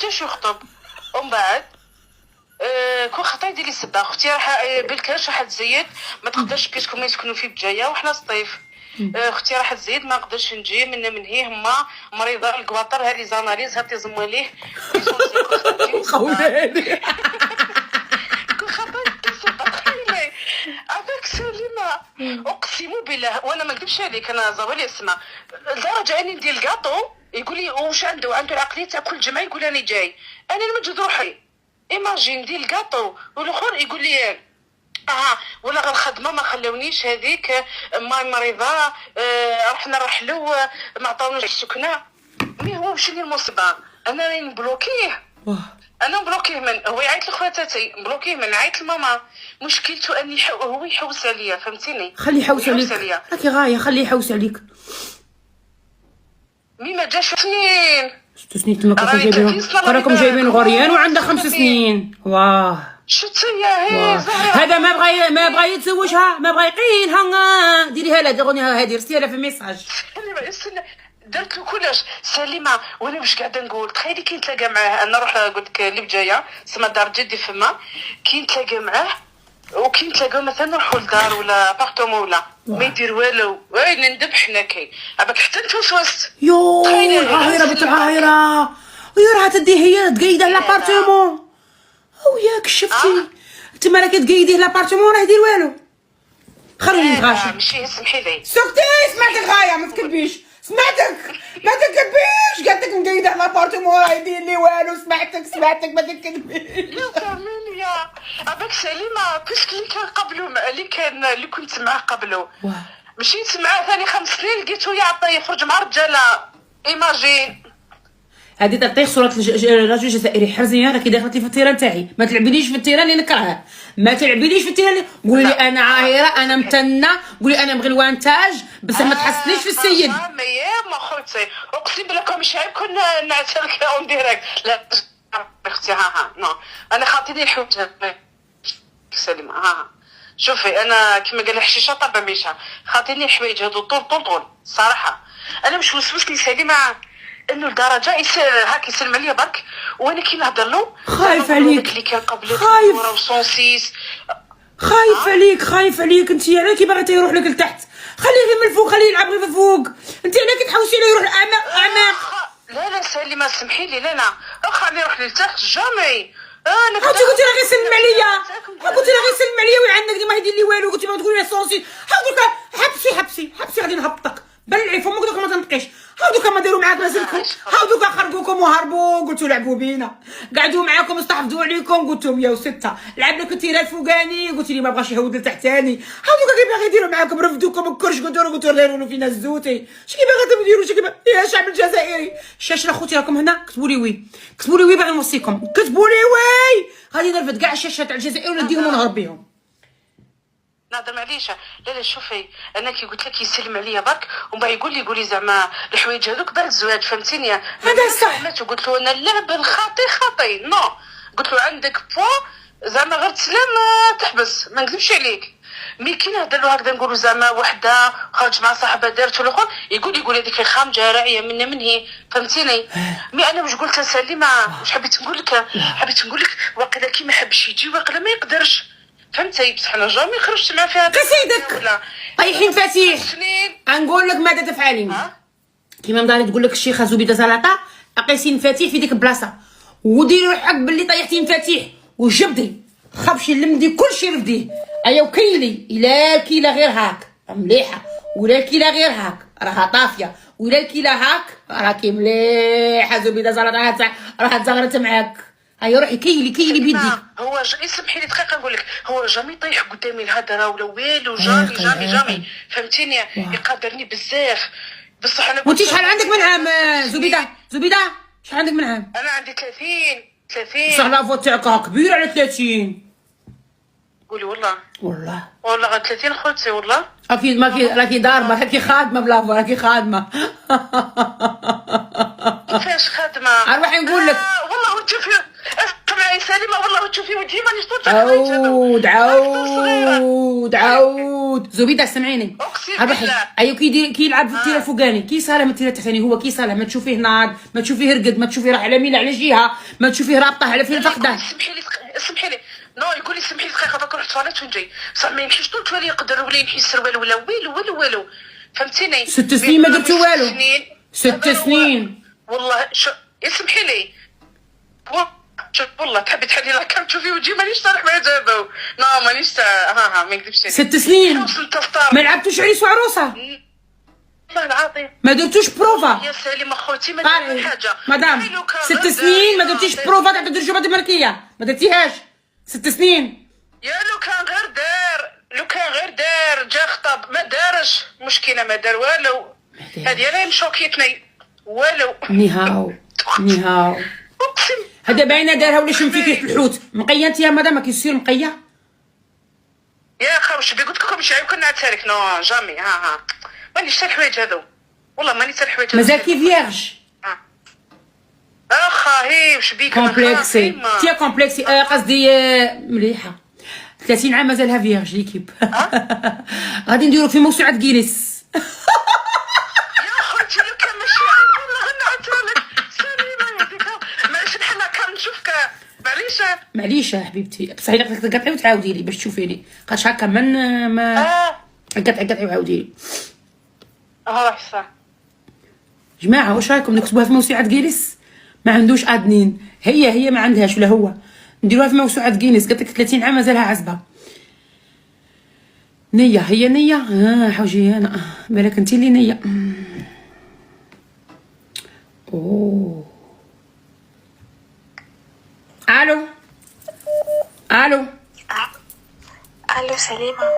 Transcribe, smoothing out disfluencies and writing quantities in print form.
جاش يخطب. ومن بعد كون خطا يدير لي سبه. اختي راح بالكاش راح تزيد ما تقدرش بيسكو ما يسكنوا في بجايه وحنا صيف. اختي راح تزيد ما نقدرش نجي من هي هما مريضه الكواطر هذه زاناليز هاتي زمواليه خوالي هذاك سليمه اقسم بالله وانا ما نكذبش عليك انا زوالي اسمع لدرجه اني ندير الكاطو يقول لي واش عنده العقليه تاع كل جمعه يقول انا جاي انا نمجد روحي ايماجين ندير الكاطو والاخر يقول لي ولا غير الخدمه ما خلونيش هذيك ماي مريضه رحنا نرحلو ما عطاوناش السكنه. مي هو واش اللي المصيبه انا راني نبلوكيه انا مبلوكيه من هو يعيط لخواتاتي مبلوكيه من عيط لماما مشكلته اني هو يحوس عليا فهمتيني خليه يحوس عليك راكي غايه خليه يحوس عليك. مي ما جاش سنين 6 سنين تما راكم جايبين غريان وعندها 5 سنين. واه شتي يا هي هذا ما بغى يتزوجها ما بغى يقيلها ديريها لها الاغنيه هذه رسليها في ميساج. درت له كلش سليمه وانا واش قاعده نقول تخيلي كي نتلاقى معاه انا نروح قلت لك اللي بجايه سما دار جدي فما كي نتلاقى معاه وكي نتلاقاو مثلا نروحوا لدار ولا بارتومون ولا ما يدير والو وين ندبح حنا كاين عباك حتى نتوسوست. يو العاهره بنت العاهره ويا راه تديه هي تقيده لابارتومون وياك شفتي تما راكي تقيديه لابارتومون راه يدير والو. خلوني نتغاشى ماشي سمحي لي سكتي سمعتك غايه ما تكذبيش سمعتك ما تكذبيش قالت لك مقيده على لابارتومون راه يدير لي والو. سمعتك ما تكذبيش. لا كامل يا عباك سليمه باسكو اللي كان قبلو اللي كنت معاه قبلو مشيت معاه ثاني 5 سنين لقيتو يعطي يخرج مع رجاله ايماجين. هادي تعطيه صورة الرجل الجزائري حرزية راكي داخلتي في التيران تاعي ما تلعبيليش في التيران اللي نكرهه ما تلعبيليش في التيران قولي لي انا عاهرة انا متنة قولي انا نبغي الوانتاج بس ما تحسنيش في السيد. ما خوتي اقسم بالله مش عيب كنا نعترك اون ديريكت لا اختي نو انا خاطيني الحوت سليمة شوفي انا كما قال الحشيشه طابه ميشه خاطيني الحوايج هادو طول صراحه انا مش وسوس لي سليمة انه لدرجه هاك يسلم عليا برك وانا كي نهضر له خايف عليك اللي كان قبل خايف وصونسيس خايف عليك انت على كي باغي يروح لك لتحت خليه غير من الفوق خليه يلعب غير في الفوق انت على كي تحوسي عليه يروح اعماق. لا سليمه سمحي لي لا خليه يروح لتحت جامي انا قلت لها غير سلم عليا قلت لها غير سلم عليا وين عندك ما يدير لي والو قلت لها ما تقولي لي صونسي حبسي غادي نهبطك بلعي فمك دوك ما تنطقيش هاودوك ما داروا معاك مازلكم هاودوك خرجوكم وهربوا قلتوا لعبوا بينا قعدوا معاكم استحفظوا عليكم قلتوا 106 لعب لك التيران الفوقاني قلت لي ما بغاش يهود لتحتاني هاودوك كي باغي يديروا معاكم رفدوكم الكرش قلتوا غيروا فينا الزوتي اش كي باغي تديروا اش كي يا الشعب الجزائري الشاشه اخوتي راكم هنا كتبوا لي وي باغي نوصيكم كتبوا لي وي غادي نرفد كاع الشاشات تاع الجزائر ونديهم ونهرب بهم. نهضر معليش لا شوفي انا كي قلت لك يسلم عليا برك ومن بعد يقول لي زعما الحوايج هذوك بعد الزواج فهمتيني هذا صح. وقلت له انا اللعب الخاطي نو قلت له عندك بوا زعما غير تسلم تحبس ما نكذبش عليك. مي كي نهضر له هكذا نقولوا زعما وحده خرج مع صاحبها دارت الاخر يقول هذيك الخامجه راعيه من هي فهمتيني. مي انا واش قلت سليمه واش حبيت نقول لك واقيلا كي ما حبش يجي واقيلا ما يقدرش فهمتي بصح انا جامي خرجت مع فيها قصيدك طيحين فتيح نقول لك ماذا تفعلين كيما مداري تقول لك الشيخه زبيده زلاطه قيسي مفاتيح في ديك البلاصه وديري روحك باللي طيحتي مفاتيح وجبدي خبشي لمدي كلشي رفديه ايا وكيلي الا كيلا غير هاك مليحه ولا كيلا غير هاك راها طافيه ولا كيلا هاك راكي مليحه زبيده زلاطه راها تزغرت معاك هيا روحي كيلي بيديك. هو اسمحي لي دقيقه نقول لك هو جامي طيح قدامي الهضره ولا والو جامي فهمتيني يقدرني بزاف بصح انا وانت شحال عندك من عام زبيده شحال عندك من عام؟ انا عندي 30 بصح لافوت تاعك كبير على 30 قولي والله غير 30 خوتي والله اكيد ما راكي ضاربه راكي خادمه بلافو راكي خادمه كيفاش خادمه اروح نقول لك والله وانت معايا سليمه والله تشوفي وجهي مانيش طول عود زبيده سمعيني. اقسم بالله. ايوه كي يلعب في التيره الفوقاني، كي صالح من التيره التحتاني، هو كي صالح ما تشوفيه ناض، ما تشوفيه رقد، ما تشوفيه راح على يمين على جهه، ما تشوفيه رابطه على فين فقده. اسمحي لي نو، يقول لي سمحي لي دقيقه باك نروح التواليت وين جاي، بصح ما يمشيش طول التوالي يقدر ولا ينحي السروال ولا والو فهمتيني. 6 سنين ما درتو والو. 6 سنين والله. شو اسمحي لي والله تحبي تحلي لها كم تشوفي وجهي مانيش صالح ما جابو. نو مانيش ما نكذبش. 6 سنين ما لعبتوش عريس وعروسه. والله العظيم ما درتوش بروفا يا سليم اخوتي. ما درت حاجه مدام. 6 سنين ما درتيش بروفا تاع التجربه الدنماركيه، ما درتيهاش. 6 سنين يا لو كان غير دار جا خطب ما دارش مشكله، ما دار والو. هذه انا مشوكيتني والو. نيهاو اقسم هذا باينه دارها ولا شم فيك ريحه الحوت. مقيه انت يا مدام، كيصير مقيه يا خوش قلت لكم مش عيب كنا نتسالك. نو جامي. مانيش حتى الحوايج هذو، والله ماني حتى الحوايج. مازال كي فيرج. اخا هي وش بيك كومبلكسي تيا كومبلكسي. قصدي مليحه. 30 عام مازالها فيرج ليكيب. غادي نديرو في موسوعه جينيس. يا خوتي لو كان ماشي عيب والله غنعترلك سليمه يديك. معليش نحنا كنشوفك معليش يا حبيبتي، بصح الا تقطعي وتعاودي لي باش تشوفيني، خاطش هكا من ما قطعي وعاودي لي. صح جماعه واش رايكم نكتبوها في موسوعه جينيس؟ ما عندوش ادنين، هي ما عندهاش ولا هو. نديروها في موسوعه جينيس. قالت لك 30 عام مازالها عزبه. نيه هي نيه. حوجي انا بالك انت اللي نيه. اوه الو الو سليمة.